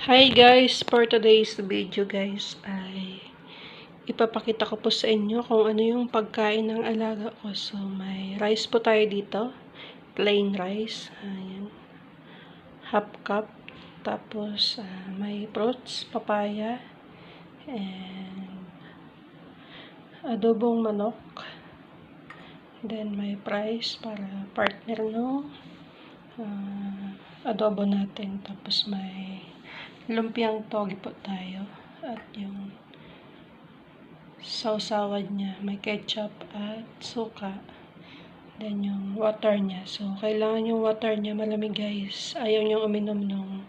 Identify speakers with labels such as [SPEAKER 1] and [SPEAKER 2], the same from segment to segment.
[SPEAKER 1] Hi guys, for today's video guys ay ipapakita ko po sa inyo kung ano yung pagkain ng alaga ko. So may rice po tayo dito, plain rice, ayan, half cup, tapos may fruits, papaya, and adobong manok, then may fries para partner no adobo natin, tapos may lumpiang togi po tayo at yung sausawan niya, may ketchup at suka, then yung water niya. So kailangan yung water niya malamig guys, ayaw niyang uminom nung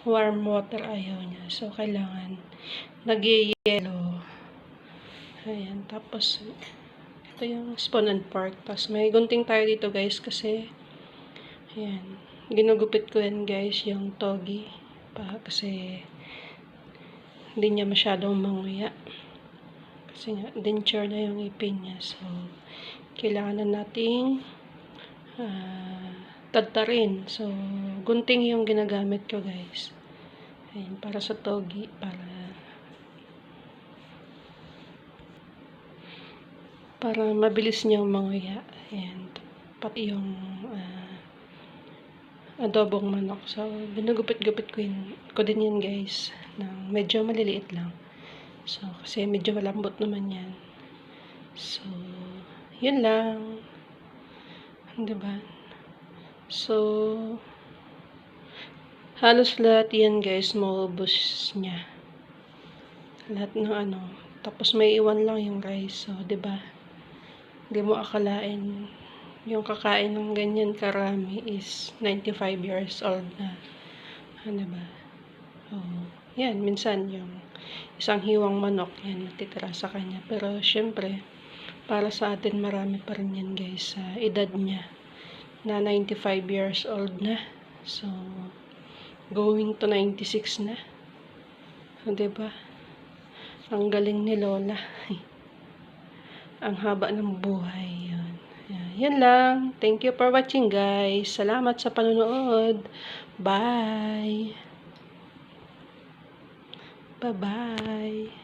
[SPEAKER 1] warm water, ayaw niya. So kailangan nag-yellow. Ayan, tapos ito yung spoon and fork, tapos may gunting tayo dito guys kasi ayan, ginugupit ko yan guys yung togi kasi hindi niya masyadong manguya kasi nga denture na yung ipin niya. So kailangan na nating tadtarin. So gunting yung ginagamit ko guys, ayan, para sa togi, para mabilis niyang manguya. Ayan, pati yung adobong manok. So, binugupit-gupit ko din yan guys, ng medyo maliliit lang. So, kasi medyo malambot naman yan. So, yun lang. Diba? So, halos lahat yan guys, maubos niya. Lahat ng tapos may iwan lang yung rice. So, diba? Hindi mo akalain yung kakain ng ganyan karami is 95 years old na. Diba? Oh, yan, minsan yung isang hiwang manok yan natitira sa kanya. Pero syempre, para sa atin marami pa rin yan guys sa edad niya na 95 years old na. So, going to 96 na. Diba? Ang galing ni Lola. Ang haba ng buhay yun. Yan lang. Thank you for watching guys. Salamat sa panonood. Bye. Bye-bye.